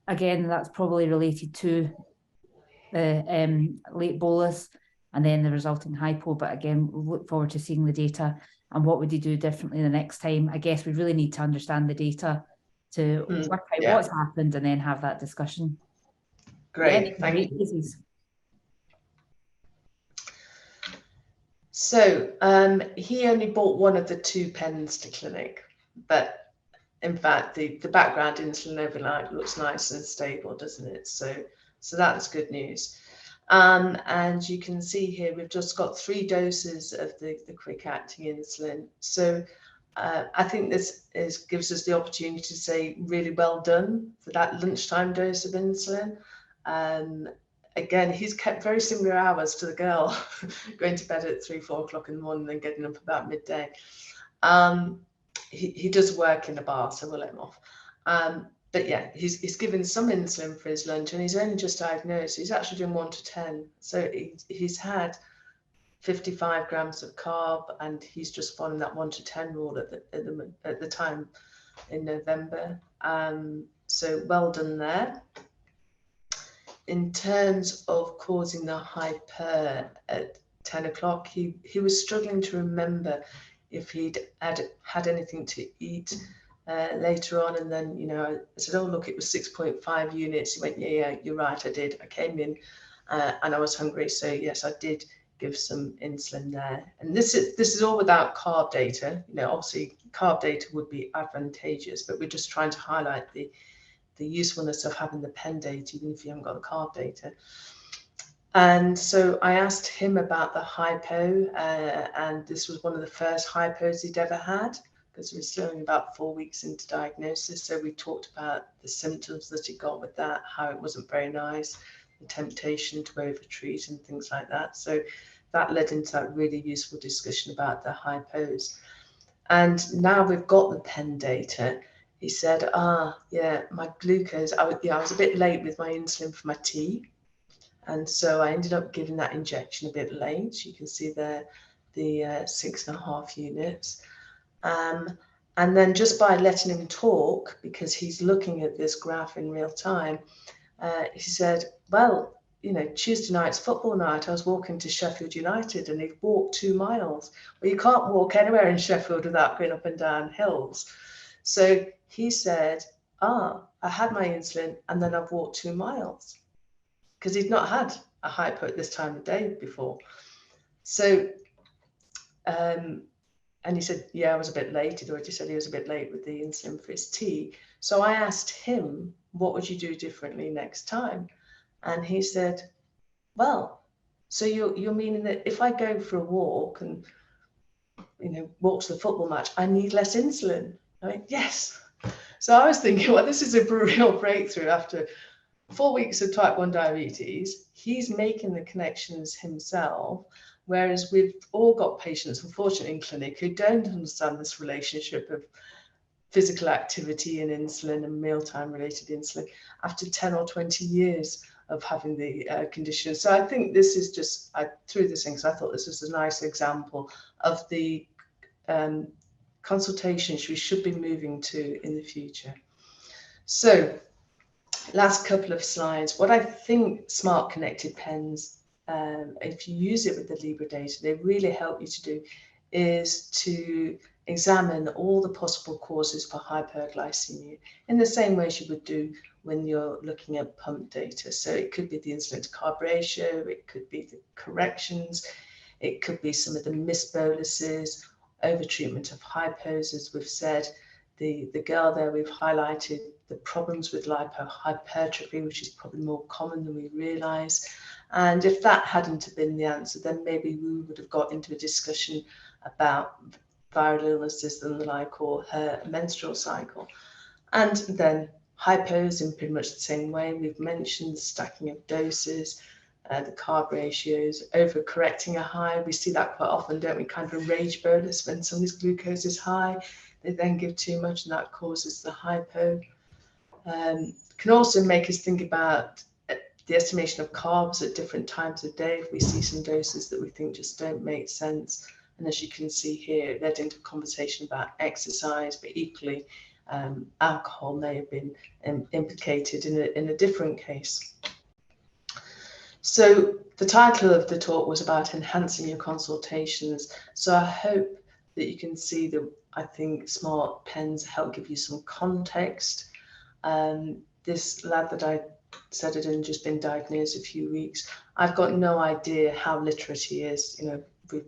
Again, that's probably related to the late bolus and then the resulting hypo. But again, we'll look forward to seeing the data. And what would you do differently the next time? I guess we really need to understand the data to work out what's happened and then have that discussion. Great, thank you. So he only bought one of the 2 pens to clinic, but in fact, the background insulin overnight looks nice and stable, doesn't it? So that's good news. And you can see here, we've just got 3 doses of the quick-acting insulin. So I think this gives us the opportunity to say really well done for that lunchtime dose of insulin. Again, he's kept very similar hours to the girl, going to bed at 3, 4 o'clock in the morning and getting up about midday. He does work in a bar, so we'll let him off. But yeah, he's given some insulin for his lunch, and he's only just diagnosed. He's actually doing 1 to 10. So he's had 55 grams of carb, and he's just following that 1 to 10 rule at the time in November. So well done there. In terms of causing the hyper at 10 o'clock, he was struggling to remember if he'd had anything to eat later on. And then, I said, oh, look, it was 6.5 units. He went, yeah, you're right, I did. I came in and I was hungry. So yes, I did give some insulin there. And this is all without carb data. Obviously carb data would be advantageous, but we're just trying to highlight the usefulness of having the pen data, even if you haven't got the carb data. And so I asked him about the hypo, and this was one of the first hypos he'd ever had, because we're still only about 4 weeks into diagnosis. So we talked about the symptoms that he got with that, how it wasn't very nice, the temptation to overtreat and things like that. So that led into that really useful discussion about the hypos. And now we've got the pen data. He said, yeah, my glucose, I was a bit late with my insulin for my tea. And so I ended up giving that injection a bit late. You can see there the 6.5 units. And then just by letting him talk, because he's looking at this graph in real time, he said, well, Tuesday night's football night, I was walking to Sheffield United and he'd walked 2 miles. Well, you can't walk anywhere in Sheffield without going up and down hills. So he said, I had my insulin and then I've walked 2 miles, because he'd not had a hypo at this time of day before. So, and he said, yeah, I was a bit late. He'd already said he was a bit late with the insulin for his tea. So I asked him, what would you do differently next time? And he said, well, so you're meaning that if I go for a walk and, walk to the football match, I need less insulin? I went, yes. So I was thinking, well, this is a real breakthrough. After 4 weeks of type 1 diabetes, he's making the connections himself, whereas we've all got patients, unfortunately, in clinic who don't understand this relationship of physical activity and insulin and mealtime related insulin after 10 or 20 years of having the condition. So I think this is just, I threw this in because I thought this was a nice example of the consultations we should be moving to in the future. So last couple of slides. What I think Smart Connected Pens, if you use it with the Libre data, they really help you to do is to examine all the possible causes for hyperglycemia in the same way as you would do when you're looking at pump data. So it could be the insulin to carb ratio, it could be the corrections, it could be some of the missed boluses, overtreatment of hypos, as we've said, the girl there, we've highlighted the problems with lipohypertrophy, which is probably more common than we realise. And if that hadn't have been the answer, then maybe we would have got into a discussion about viral illnesses and the like, or her menstrual cycle. And then hypos in pretty much the same way. We've mentioned the stacking of doses, the carb ratios, overcorrecting a high. We see that quite often, don't we? Kind of a rage bolus when somebody's glucose is high. They then give too much and that causes the hypo. Can also make us think about the estimation of carbs at different times of day. If we see some doses that we think just don't make sense. And as you can see here, it led into a conversation about exercise, but equally alcohol may have been implicated in a different case. So the title of the talk was about enhancing your consultations. So I hope that you can see that I think Smart Pens help give you some context. This lad that I said had only just been diagnosed a few weeks, I've got no idea how literate he is. You know,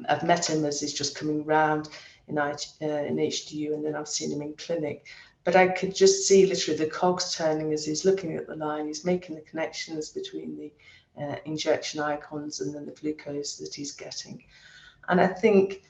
I've met him as he's just coming round in HDU, and then I've seen him in clinic. But I could just see literally the cogs turning as he's looking at the line. He's making the connections between the injection icons and then the glucose that he's getting. And I think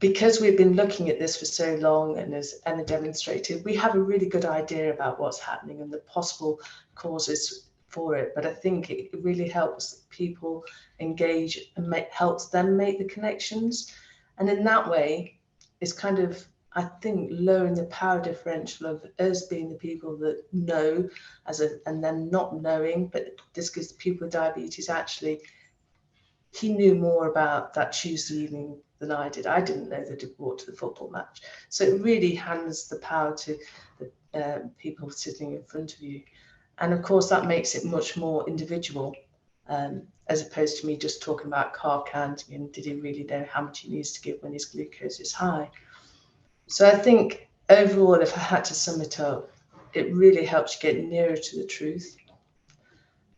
because we've been looking at this for so long, and as Emma demonstrated, we have a really good idea about what's happening and the possible causes for it. But I think it really helps people engage and helps them make the connections. And in that way, it's kind of, I think, lowering the power differential of us being the people that know and them not knowing. But this gives the people with diabetes, actually, he knew more about that Tuesday evening than I did. I didn't know that he'd walked to the football match. So it really hands the power to the people sitting in front of you. And of course, that makes it much more individual, as opposed to me just talking about carb counting and did he really know how much he needs to give when his glucose is high. So I think overall, if I had to sum it up, it really helps you get nearer to the truth.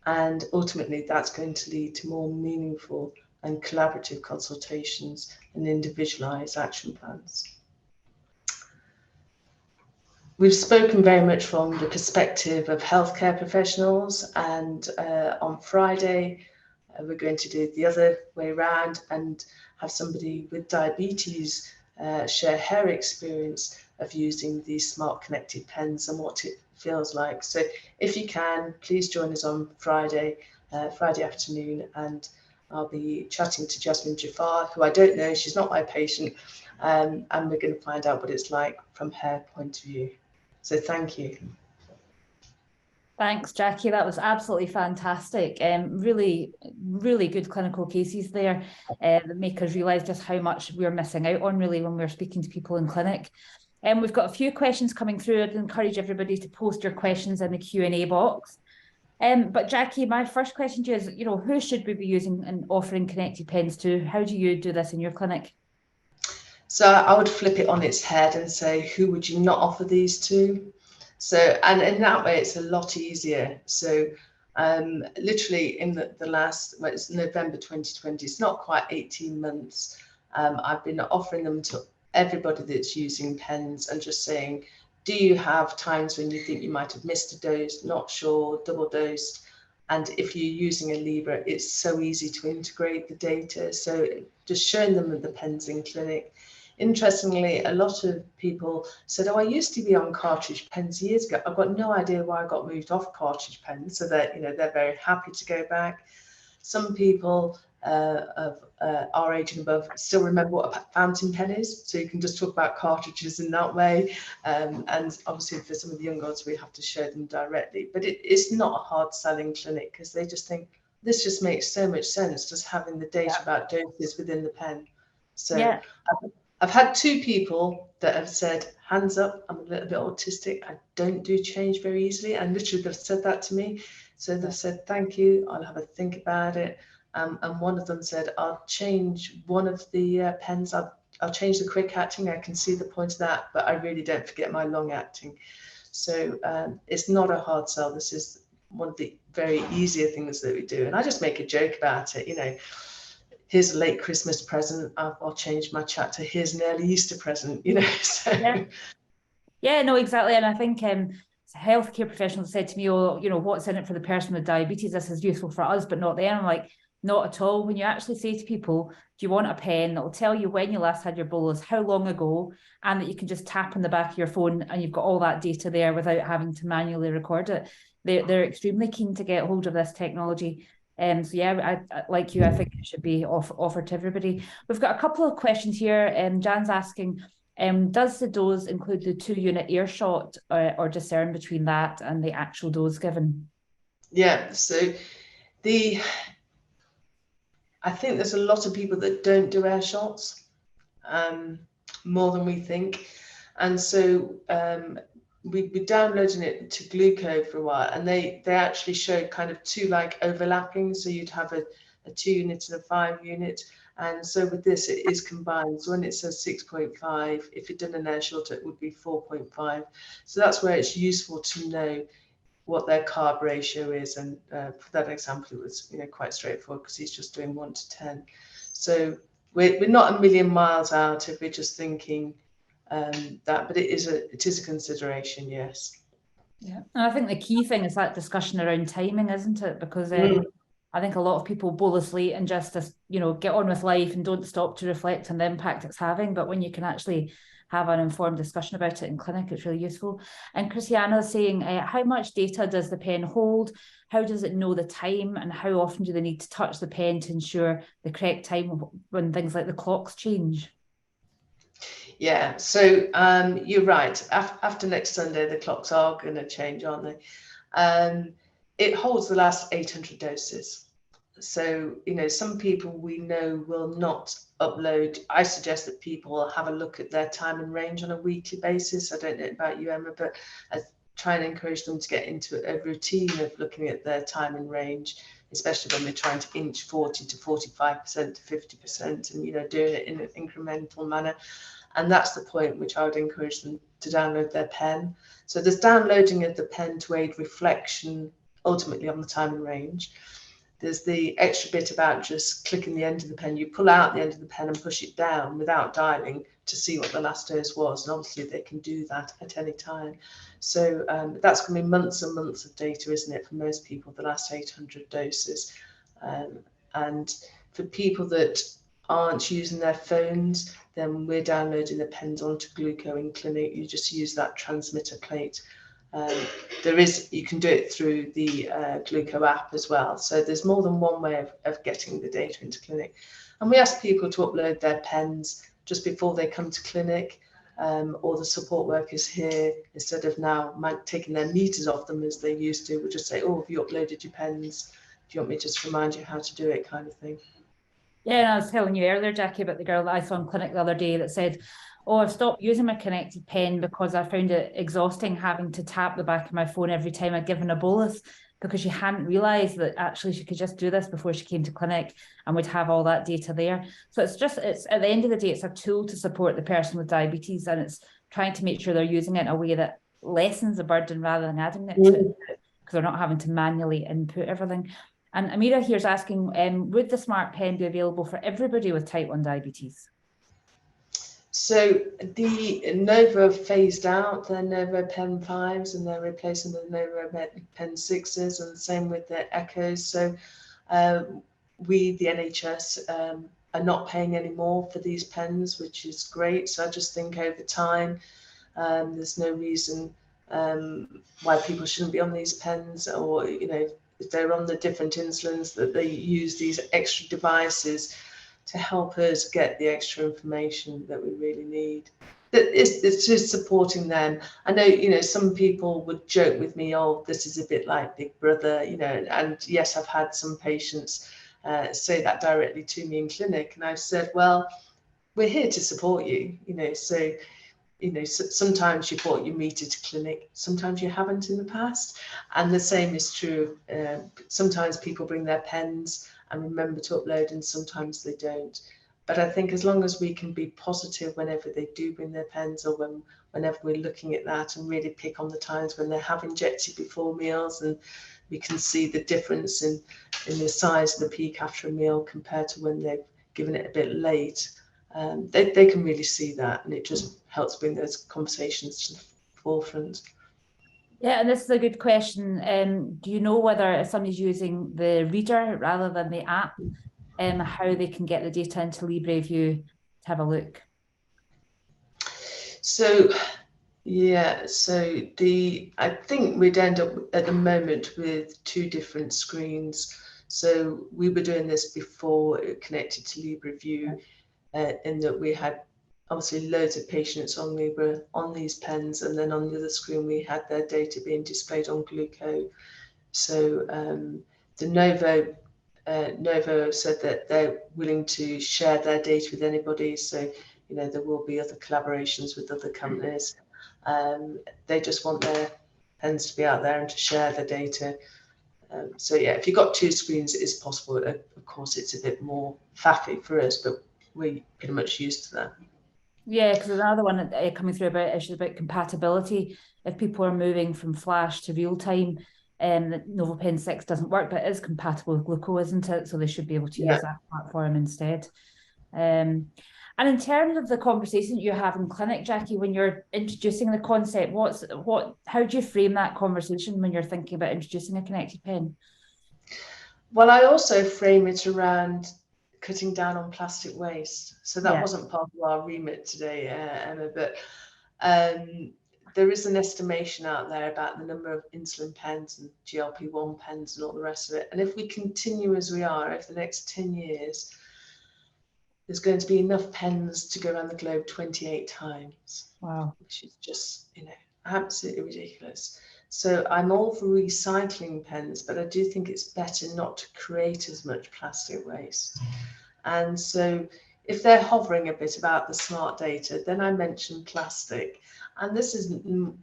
And ultimately, that's going to lead to more meaningful and collaborative consultations and individualized action plans. We've spoken very much from the perspective of healthcare professionals, and on Friday, we're going to do it the other way around and have somebody with diabetes share her experience of using these smart connected pens and what it feels like. So if you can, please join us on Friday afternoon, and I'll be chatting to Jasmine Jafar, who I don't know, she's not my patient, and we're going to find out what it's like from her point of view. So thank you. Thanks, Jackie. That was absolutely fantastic. Really, really good clinical cases there that make us realise just how much we're missing out on, really, when we're speaking to people in clinic. We've got a few questions coming through. I'd encourage everybody to post your questions in the Q&A box. But Jackie, my first question to you is, you know, who should we be using and offering connected pens to? How do you do this in your clinic? So I would flip it on its head and say, who would you not offer these to? So, and in that way, it's a lot easier. So literally in the last, well, it's November 2020, it's not quite 18 months, I've been offering them to everybody that's using pens and just saying, do you have times when you think you might have missed a dose, not sure, double dosed? And if you're using a Libre, it's so easy to integrate the data. So just showing them the pens in clinic. Interestingly, a lot of people said, oh, I used to be on cartridge pens years ago. I've got no idea why I got moved off cartridge pens. So that, you know, they're very happy to go back. Some people of our age and above still remember what a fountain pen is. So you can just talk about cartridges in that way. And obviously for some of the young ones, we have to show them directly. But it's not a hard selling clinic because they just think this just makes so much sense, just having the data about doses within the pen. So yeah. I've had 2 people that have said, hands up, I'm a little bit autistic. I don't do change very easily. And literally they've said that to me. So they've said, thank you, I'll have a think about it. And one of them said, I'll change one of the pens. I'll change the quick acting. I can see the point of that, but I really don't forget my long acting. So it's not a hard sell. This is one of the very easier things that we do. And I just make a joke about it, you know. here's a late Christmas present. I'll change my chat to here's an early Easter present, you know. So yeah, no, exactly. And I think healthcare professionals said to me, oh, you know, what's in it for the person with diabetes? This is useful for us, but not them. I'm like, not at all. When you actually say to people, do you want a pen that will tell you when you last had your bolus, how long ago, and that you can just tap on the back of your phone and you've got all that data there without having to manually record it. They're extremely keen to get hold of this technology. So yeah, I like you, I think it should be offered to everybody. We've got a couple of questions here. Jan's asking, does the dose include the 2-unit earshot or discern between that and the actual dose given? Yeah, so I think there's a lot of people that don't do air shots, more than we think. And so we've been downloading it to Gluco for a while, and they actually showed kind of two like overlapping. So you'd have a 2-unit and a 5-unit. And so with this, it is combined. So when it says 6.5, if you'd done an air shot, it would be 4.5. So that's where it's useful to know what their carb ratio is. And for that example, it was, you know, quite straightforward because he's just doing 1 to 10. So we're not a million miles out if we're just thinking that, but it is a consideration, yes. Yeah, and I think the key thing is that discussion around timing, isn't it? Because I think a lot of people bolus late and just, you know, get on with life and don't stop to reflect on the impact it's having. But when you can actually have an informed discussion about it in clinic, it's really useful. And Christiana is saying, how much data does the pen hold? How does it know the time? And how often do they need to touch the pen to ensure the correct time when things like the clocks change? Yeah, so you're right. After next Sunday, the clocks are going to change, aren't they? It holds the last 800 doses. So, you know, some people we know will not upload. I suggest that people have a look at their time and range on a weekly basis. I don't know about you, Emma, but I try and encourage them to get into a routine of looking at their time and range, especially when they're trying to inch 40 to 45% to 50% and, you know, doing it in an incremental manner. And that's the point which I would encourage them to download their pen. So there's downloading of the pen to aid reflection, ultimately on the time and range. There's the extra bit about just clicking the end of the pen. You pull out the end of the pen and push it down without dialing to see what the last dose was. And obviously they can do that at any time. So that's going to be months and months of data, isn't it, for most people, the last 800 doses. And for people that aren't using their phones, then we're downloading the pens onto Gluco in clinic. You just use that transmitter plate. You can do it through the Gluco app as well. So there's more than one way of getting the data into clinic. And we ask people to upload their pens just before they come to clinic, or the support workers here, instead of now taking their meters off them as they used to, we'll just say, oh, have you uploaded your pens? Do you want me to just remind you how to do it, kind of thing? Yeah, and I was telling you earlier, Jackie, about the girl that I saw in clinic the other day that said, oh, I've stopped using my connected pen because I found it exhausting having to tap the back of my phone every time I'd given a bolus, because she hadn't realised that actually she could just do this before she came to clinic and would have all that data there. So it's at the end of the day, it's a tool to support the person with diabetes, and it's trying to make sure they're using it in a way that lessens the burden rather than adding it to it, because they're not having to manually input everything. And Amira here's asking, would the Smart Pen be available for everybody with type 1 diabetes? So the Nova phased out their Nova Pen 5s and they're replacing the Nova Pen 6s, and the same with the Echoes. So we, the NHS, are not paying any more for these pens, which is great. So I just think over time, there's no reason why people shouldn't be on these pens, or, you know, if they're on the different insulins, that they use these extra devices to help us get the extra information that we really need. It's just supporting them. I know, you know, some people would joke with me, oh, this is a bit like Big Brother, you know, and yes, I've had some patients say that directly to me in clinic, and I've said, well, we're here to support you, you know, so, you know, sometimes you brought your meter to clinic, sometimes you haven't in the past. And the same is true. Sometimes people bring their pens and remember to upload, and sometimes they don't. But I think as long as we can be positive whenever they do bring their pens, or whenever we're looking at that, and really pick on the times when they have injected before meals, and we can see the difference in the size of the peak after a meal compared to when they've given it a bit late, they can really see that, and it just helps bring those conversations to the forefront. Yeah, and this is a good question. Do you know whether somebody's using the reader rather than the app, how they can get the data into Libre View to have a look? So, yeah, so I think we'd end up at the moment with 2 different screens. So we were doing this before it connected to Libre View, in that we had obviously loads of patients on Libre on these pens, and then on the other screen we had their data being displayed on Gluco. So the Novo said that they're willing to share their data with anybody. So there will be other collaborations with other companies. They just want their pens to be out there and to share the data. So yeah, if you've got 2 screens, it is possible. Of course, it's a bit more faffy for us, but we're pretty much used to that. Yeah, because another one coming through about issues about compatibility. If people are moving from flash to real time, the NovoPen 6 doesn't work, but it is compatible with Gluco, isn't it? So they should be able to use that platform instead. And in terms of the conversation you have in clinic, Jackie, when you're introducing the concept, how do you frame that conversation when you're thinking about introducing a connected pen? Well, I also frame it around cutting down on plastic waste. So that wasn't part of our remit today, Emma, but there is an estimation out there about the number of insulin pens and GLP-1 pens and all the rest of it. And if we continue as we are over the next 10 years, there's going to be enough pens to go around the globe 28 times. Wow. Which is just, absolutely ridiculous. So I'm all for recycling pens, but I do think it's better not to create as much plastic waste. And so if they're hovering a bit about the smart data, then I mention plastic. And this is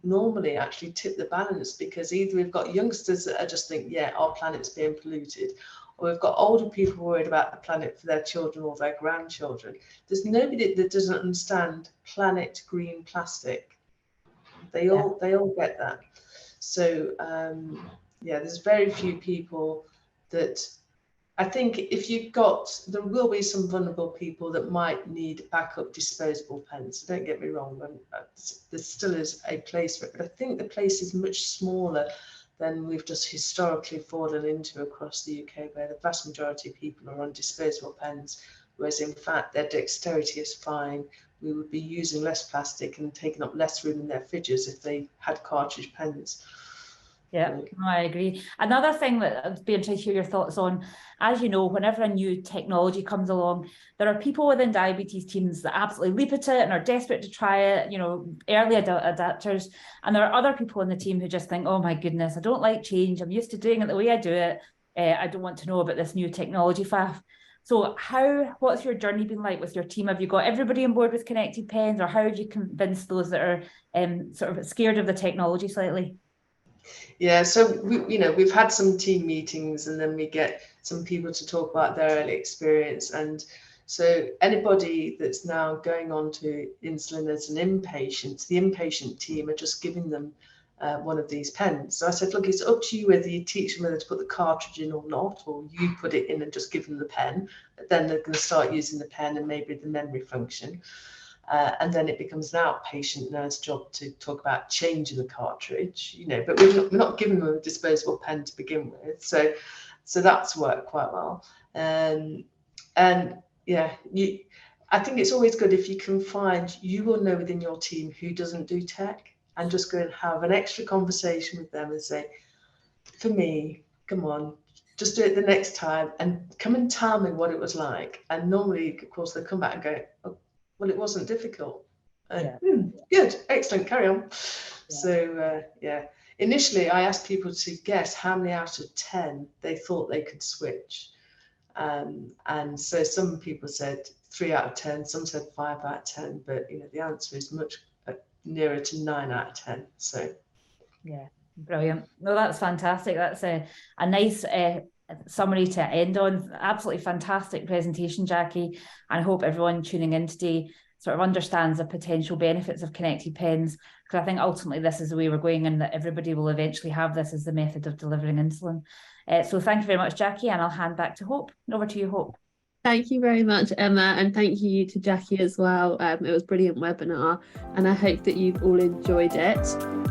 normally actually tip the balance, because either we've got youngsters that are just think, yeah, our planet's being polluted, or we've got older people worried about the planet for their children or their grandchildren. There's nobody that doesn't understand planet green plastic. They all get that. So there's very few people that I think there will be some vulnerable people that might need backup disposable pens. Don't get me wrong, there still is a place for it, but I think the place is much smaller than we've just historically fallen into across the UK, where the vast majority of people are on disposable pens, whereas in fact their dexterity is fine. We would be using less plastic and taking up less room in their fridges if they had cartridge pens. Yeah, no, I agree. Another thing that I'd be interested to hear your thoughts on, as you know, whenever a new technology comes along, there are people within diabetes teams that absolutely leap at it and are desperate to try it, early adapters. And there are other people in the team who just think, oh my goodness, I don't like change. I'm used to doing it the way I do it. I don't want to know about this new technology faff. So what's your journey been like with your team? Have you got everybody on board with connected pens, or how have you convinced those that are sort of scared of the technology slightly? Yeah, so we've had some team meetings, and then we get some people to talk about their early experience. And so anybody that's now going on to insulin as an inpatient, the inpatient team are just giving them one of these pens. So I said, look, it's up to you whether you teach them whether to put the cartridge in or not, or you put it in and just give them the pen. But then they're going to start using the pen and maybe the memory function. And then it becomes an outpatient nurse job to talk about changing the cartridge, but we're not giving them a disposable pen to begin with. So that's worked quite well. I think it's always good if you can find, you will know within your team who doesn't do tech, and just go and have an extra conversation with them and say, for me, come on, just do it the next time and come and tell me what it was like. And normally, of course, they come back and go, oh, well, it wasn't difficult. Good, excellent, carry on. Yeah. So initially I asked people to guess how many out of 10 they thought they could switch. And so some people said 3 out of 10, some said 5 out of 10, but the answer is much nearer to 9 out of 10. So yeah, brilliant. No, that's fantastic. That's a nice summary to end on. Absolutely fantastic presentation, Jackie. And I hope everyone tuning in today sort of understands the potential benefits of connected pens, because I think ultimately this is the way we're going, and that everybody will eventually have this as the method of delivering insulin. So thank you very much, Jackie, and I'll hand back to Hope. Over to you, Hope. Thank you very much, Emma, and thank you to Jackie as well. It was a brilliant webinar, and I hope that you've all enjoyed it.